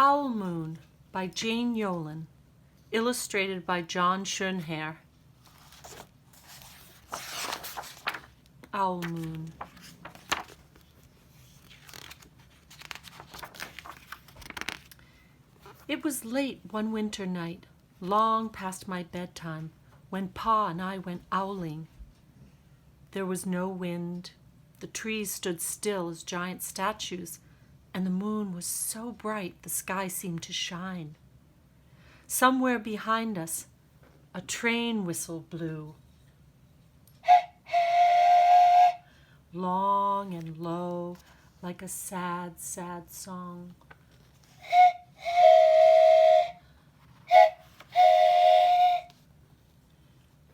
Owl Moon by Jane Yolen, illustrated by John Schoenherr. Owl Moon. It was late one winter night, long past my bedtime, when Pa and I went owling. There was no wind. The trees stood still as giant statues, and the moon was so bright the sky seemed to shine. Somewhere behind us, a train whistle blew, long and low, like a sad, sad song.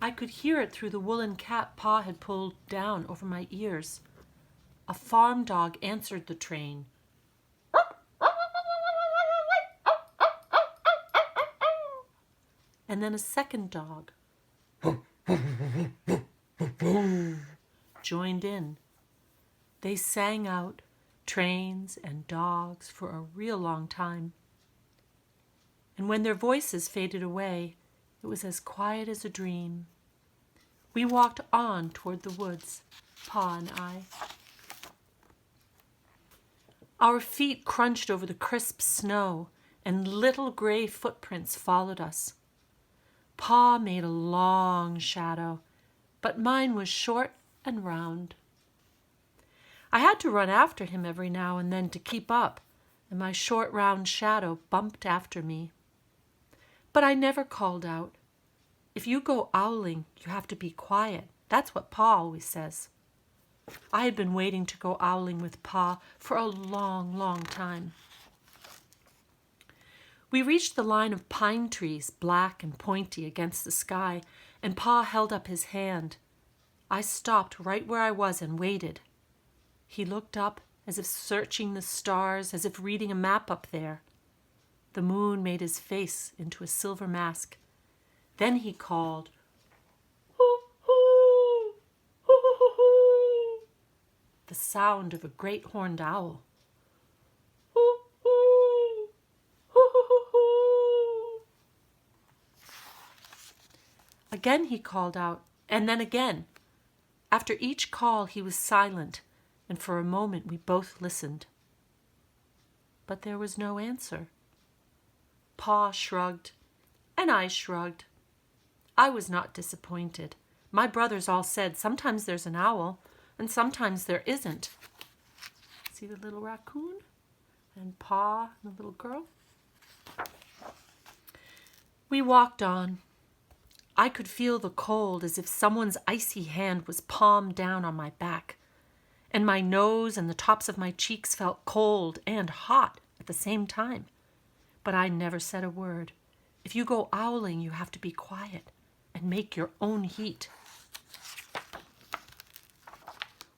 I could hear it through the woolen cap Pa had pulled down over my ears. A farm dog answered the train. And then a second dog joined in. They sang out, trains and dogs, for a real long time. And when their voices faded away, it was as quiet as a dream. We walked on toward the woods, Pa and I. Our feet crunched over the crisp snow, and little gray footprints followed us. Pa made a long shadow, but mine was short and round. I had to run after him every now and then to keep up, and my short round shadow bumped after me. But I never called out. If you go owling, you have to be quiet. That's what Pa always says. I had been waiting to go owling with Pa for a long, long time. We reached the line of pine trees, black and pointy against the sky, and Pa held up his hand. I stopped right where I was and waited. He looked up as if searching the stars, as if reading a map up there. The moon made his face into a silver mask. Then he called, "Hoo, hoo, hoo, hoo, hoo," the sound of a great horned owl. "Hoo, hoo, hoo, hoo, hoo." Again he called out, and then again. After each call he was silent, and for a moment we both listened. But there was no answer. Pa shrugged, and I shrugged. I was not disappointed. My brothers all said sometimes there's an owl, and sometimes there isn't. See the little raccoon? And Pa and the little girl? We walked on. I could feel the cold as if someone's icy hand was palmed down on my back, and my nose and the tops of my cheeks felt cold and hot at the same time. But I never said a word. If you go owling, you have to be quiet and make your own heat.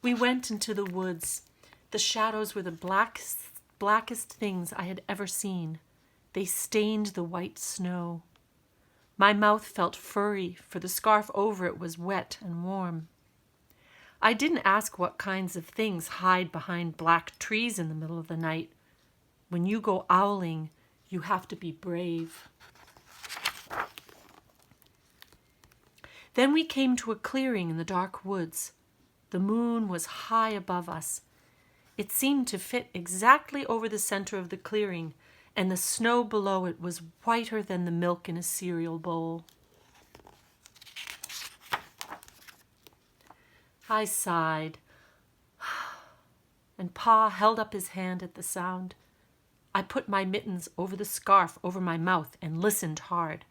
We went into the woods. The shadows were the blackest things I had ever seen. They stained the white snow. My mouth felt furry, for the scarf over it was wet and warm. I didn't ask what kinds of things hide behind black trees in the middle of the night. When you go owling, you have to be brave. Then we came to a clearing in the dark woods. The moon was high above us. It seemed to fit exactly over the center of the clearing, and the snow below it was whiter than the milk in a cereal bowl. I sighed, and Pa held up his hand at the sound. I put my mittens over the scarf over my mouth and listened hard.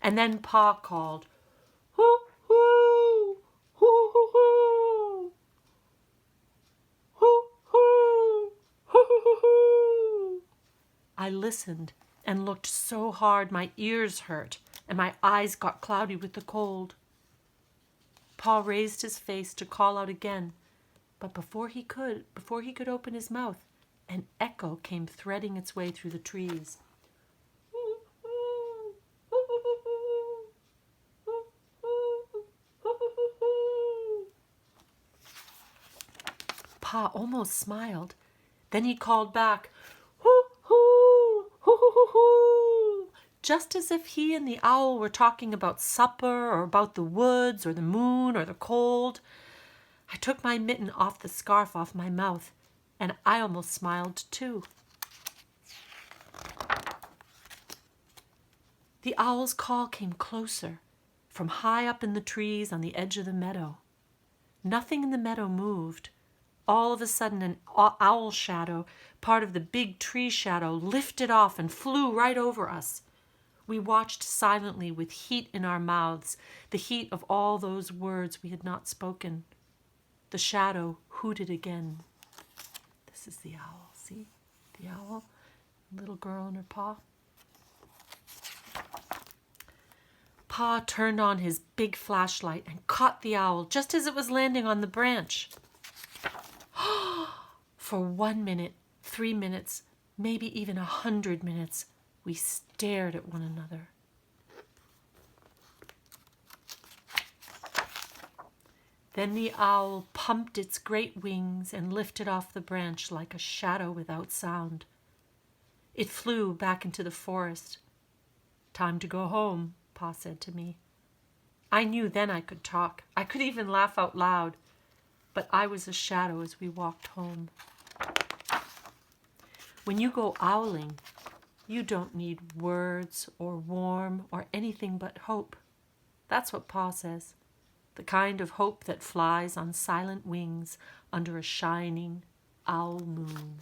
And then Pa called, "Hoo, hoo, hoo, hoo, hoo, hoo, hoo, hoo, hoo, hoo." I listened and looked so hard my ears hurt and my eyes got cloudy with the cold. Pa raised his face to call out again, but before he could open his mouth, an echo came threading its way through the trees. Pa almost smiled. Then he called back, "Hoo, hoo, "Hoo-hoo!" Just as if he and the owl were talking about supper or about the woods or the moon or the cold. I took my mitten off the scarf off my mouth, and I almost smiled too. The owl's call came closer, from high up in the trees on the edge of the meadow. Nothing in the meadow moved. All of a sudden, an owl shadow, part of the big tree shadow, lifted off and flew right over us. We watched silently with heat in our mouths, the heat of all those words we had not spoken. The shadow hooted again. This is the owl, see? The owl, little girl in her paw. Pa turned on his big flashlight and caught the owl just as it was landing on the branch. For 1 minute, 3 minutes, maybe even 100 minutes, we stared at one another. Then the owl pumped its great wings and lifted off the branch like a shadow without sound. It flew back into the forest. "Time to go home," Pa said to me. I knew then I could talk. I could even laugh out loud. But I was a shadow as we walked home. When you go owling, you don't need words or warm or anything but hope. That's what Pa says. The kind of hope that flies on silent wings under a shining owl moon.